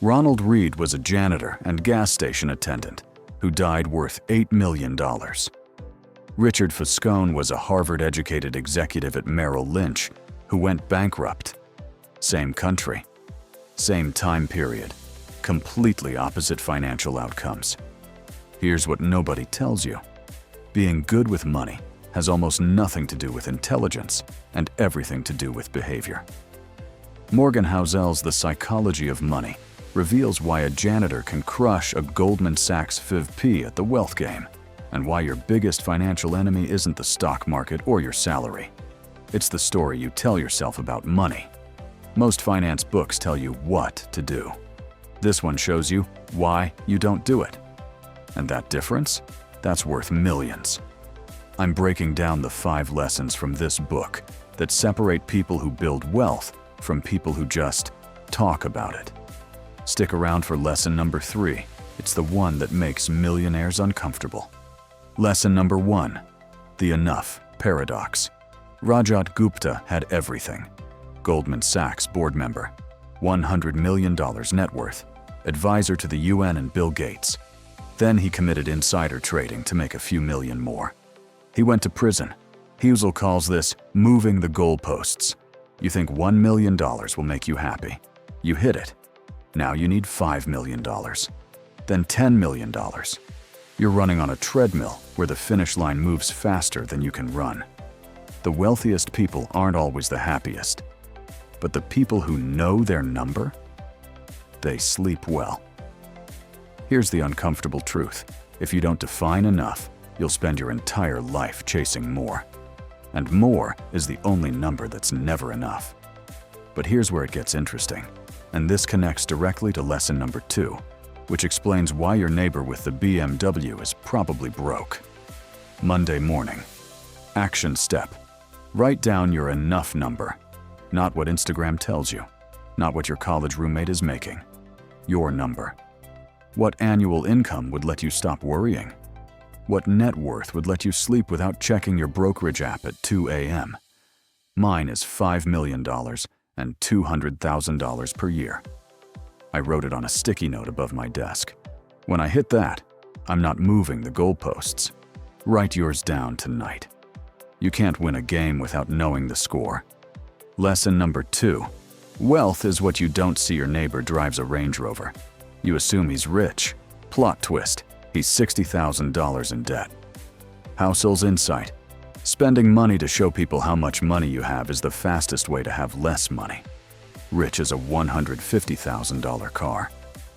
Ronald Read was a janitor and gas station attendant who died worth $8 million. Richard Foscone was a Harvard-educated executive at Merrill Lynch who went bankrupt. Same country, same time period, completely opposite financial outcomes. Here's what nobody tells you. Being good with money has almost nothing to do with intelligence and everything to do with behavior. Morgan Housel's The Psychology of Money reveals why a janitor can crush a Goldman Sachs FivP at the wealth game, and why your biggest financial enemy isn't the stock market or your salary. It's the story you tell yourself about money. Most finance books tell you what to do. This one shows you why you don't do it. And that difference? That's worth millions. I'm breaking down the 5 lessons from this book that separate people who build wealth from people who just talk about it. Stick around for lesson number 3. It's the one that makes millionaires uncomfortable. Lesson number 1. The enough paradox. Rajat Gupta had everything. Goldman Sachs board member, $100 million net worth, advisor to the UN and Bill Gates. Then he committed insider trading to make a few million more. He went to prison. Housel calls this moving the goalposts. You think $1 million will make you happy. You hit it. Now you need $5 million, then $10 million. You're running on a treadmill where the finish line moves faster than you can run. The wealthiest people aren't always the happiest, but the people who know their number, they sleep well. Here's the uncomfortable truth. If you don't define enough, you'll spend your entire life chasing more. And more is the only number that's never enough. But here's where it gets interesting. And this connects directly to lesson number 2, which explains why your neighbor with the BMW is probably broke. Monday morning. Action step. Write down your enough number. Not what Instagram tells you. Not what your college roommate is making. Your number. What annual income would let you stop worrying? What net worth would let you sleep without checking your brokerage app at 2 a.m.? Mine is $5 million and $200,000 per year. I wrote it on a sticky note above my desk. When I hit that, I'm not moving the goalposts. Write yours down tonight. You can't win a game without knowing the score. Lesson number 2. Wealth is what you don't see your neighbor drives a Range Rover. You assume he's rich. Plot twist, he's $60,000 in debt. Housel's insight. Spending money to show people how much money you have is the fastest way to have less money. Rich is a $150,000 car.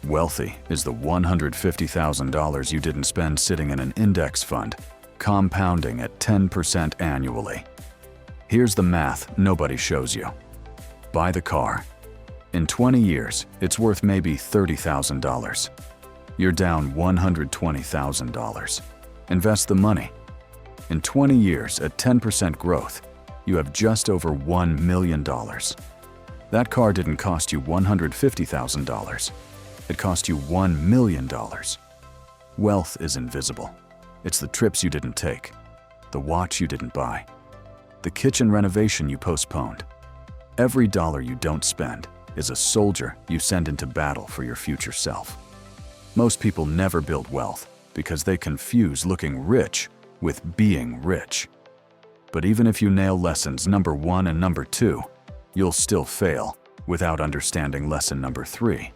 Wealthy is the $150,000 you didn't spend sitting in an index fund, compounding at 10% annually. Here's the math nobody shows you. Buy the car. In 20 years, it's worth maybe $30,000. You're down $120,000. Invest the money. In 20 years, at 10% growth, you have just over $1 million. That car didn't cost you $150,000. It cost you $1 million. Wealth is invisible. It's the trips you didn't take, the watch you didn't buy, the kitchen renovation you postponed. Every dollar you don't spend is a soldier you send into battle for your future self. Most people never build wealth because they confuse looking rich with being rich. But even if you nail lessons number 1 and number 2, you'll still fail without understanding lesson number 3,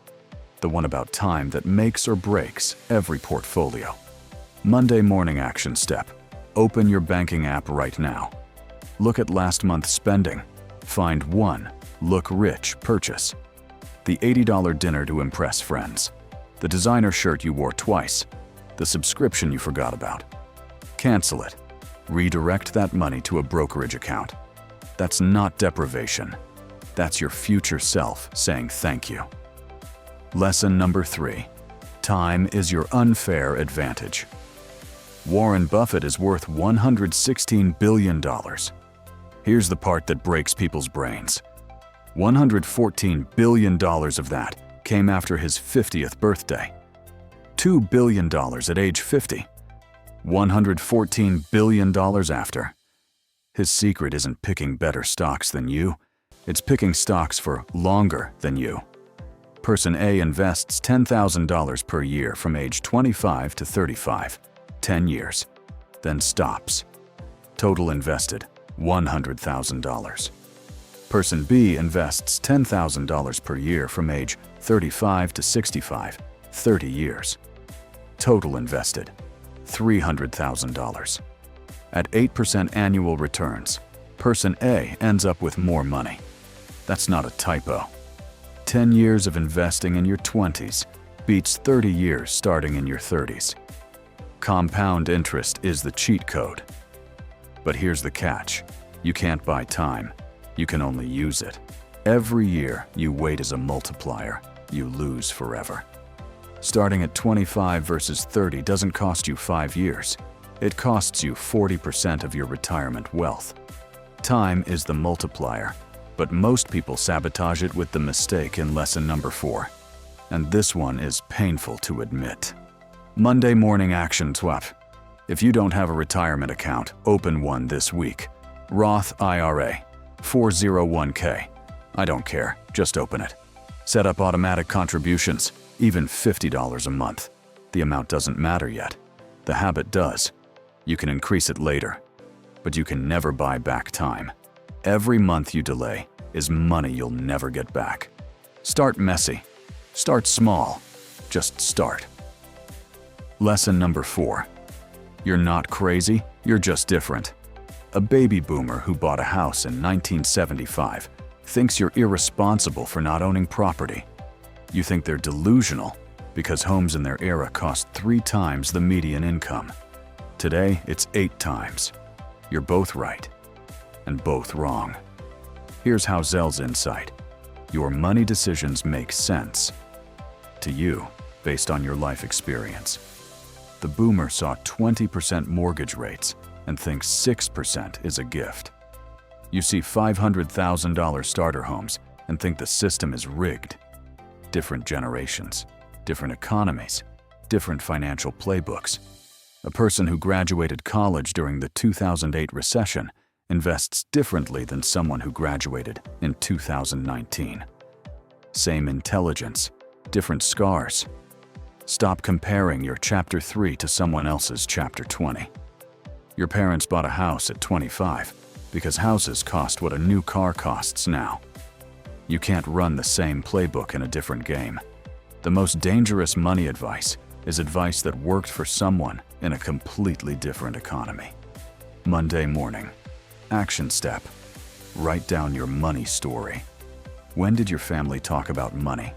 the one about time that makes or breaks every portfolio. Monday morning action step. Open your banking app right now. Look at last month's spending. Find one look rich purchase. The $80 dinner to impress friends. The designer shirt you wore twice. The subscription you forgot about. Cancel it. Redirect that money to a brokerage account. That's not deprivation. That's your future self saying thank you. Lesson number 3. Time is your unfair advantage. Warren Buffett is worth $116 billion. Here's the part that breaks people's brains. $114 billion of that came after his 50th birthday. $2 billion at age 50. $114 billion after. His secret isn't picking better stocks than you. It's picking stocks for longer than you. Person A invests $10,000 per year from age 25 to 35, 10 years, then stops. Total invested, $100,000. Person B invests $10,000 per year from age 35 to 65, 30 years. Total invested, $300,000. At 8% annual returns, Person A ends up with more money. That's not a typo. 10 years of investing in your 20s beats 30 years starting in your 30s. Compound interest is the cheat code. But here's the catch. You can't buy time. You can only use it. Every year you wait as a multiplier, you lose forever. Starting at 25 versus 30 doesn't cost you 5 years. It costs you 40% of your retirement wealth. Time is the multiplier, but most people sabotage it with the mistake in lesson number 4. And this one is painful to admit. Monday morning action swap. If you don't have a retirement account, open one this week. Roth IRA, 401k. I don't care, just open it. Set up automatic contributions, even $50 a month. The amount doesn't matter yet. The habit does. You can increase it later, but you can never buy back time. Every month you delay is money you'll never get back. Start messy. Start small. Just start. Lesson number 4. You're not crazy, you're just different. A baby boomer who bought a house in 1975 thinks you're irresponsible for not owning property. You think they're delusional because homes in their era cost 3 times the median income. Today, it's 8 times. You're both right and both wrong. Here's Housel's insight. Your money decisions make sense to you based on your life experience. The boomer saw 20% mortgage rates and thinks 6% is a gift. You see $500,000 starter homes and think the system is rigged. Different generations, different economies, different financial playbooks. A person who graduated college during the 2008 recession invests differently than someone who graduated in 2019. Same intelligence, different scars. Stop comparing your Chapter 3 to someone else's Chapter 20. Your parents bought a house at 25 because houses cost what a new car costs now. You can't run the same playbook in a different game. The most dangerous money advice is advice that worked for someone in a completely different economy. Monday morning. Action step. Write down your money story. When did your family talk about money?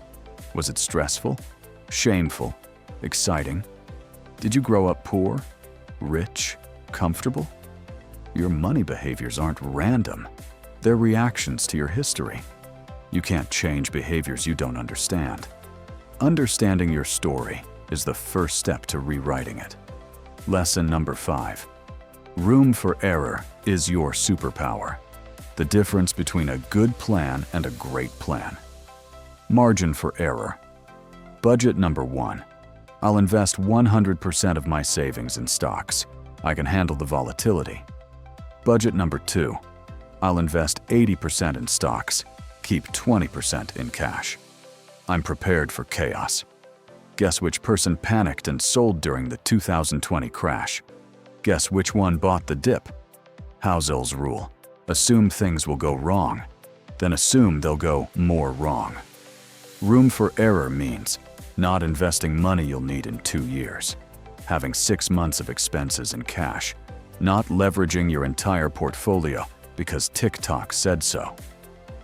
Was it stressful? Shameful? Exciting? Did you grow up poor? Rich? Comfortable? Your money behaviors aren't random. They're reactions to your history. You can't change behaviors you don't understand. Understanding your story is the first step to rewriting it. Lesson number 5. Room for error is your superpower. The difference between a good plan and a great plan. Margin for error. Budget number 1. I'll invest 100% of my savings in stocks. I can handle the volatility. Budget number 2. I'll invest 80% in stocks. Keep 20% in cash. I'm prepared for chaos. Guess which person panicked and sold during the 2020 crash? Guess which one bought the dip? Housel's rule. Assume things will go wrong, then assume they'll go more wrong. Room for error means not investing money you'll need in 2 years, having 6 months of expenses in cash, not leveraging your entire portfolio because TikTok said so.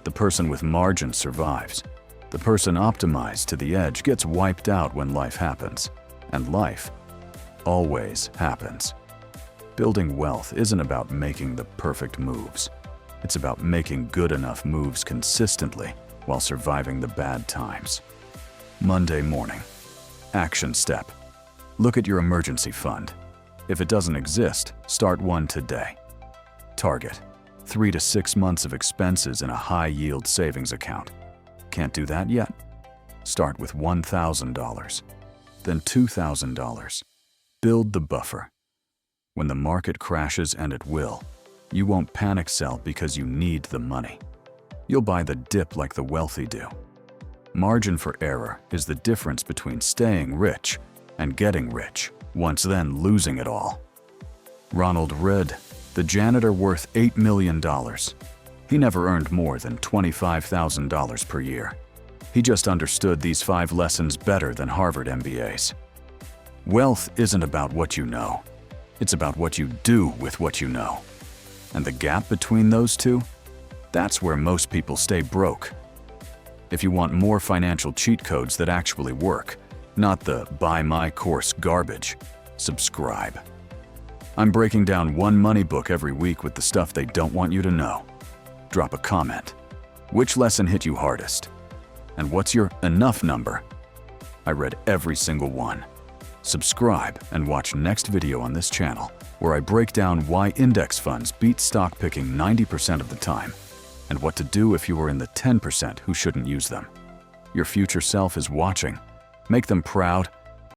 The person with margin survives. The person optimized to the edge gets wiped out when life happens. And life always happens. Building wealth isn't about making the perfect moves. It's about making good enough moves consistently while surviving the bad times. Monday morning. Action step. Look at your emergency fund. If it doesn't exist, start one today. Target. 3 to 6 months of expenses in a high-yield savings account. Can't do that yet? Start with $1,000, then $2,000. Build the buffer. When the market crashes, and it will, you won't panic sell because you need the money. You'll buy the dip like the wealthy do. Margin for error is the difference between staying rich and getting rich, once then losing it all. Ronald Reed, the janitor worth $8 million. He never earned more than $25,000 per year. He just understood these 5 lessons better than Harvard MBAs. Wealth isn't about what you know. It's about what you do with what you know. And the gap between those two? That's where most people stay broke. If you want more financial cheat codes that actually work, not the buy my course garbage, subscribe. I'm breaking down one money book every week with the stuff they don't want you to know. Drop a comment. Which lesson hit you hardest? And what's your enough number? I read every single one. Subscribe and watch next video on this channel, where I break down why index funds beat stock picking 90% of the time, and what to do if you are in the 10% who shouldn't use them. Your future self is watching. Make them proud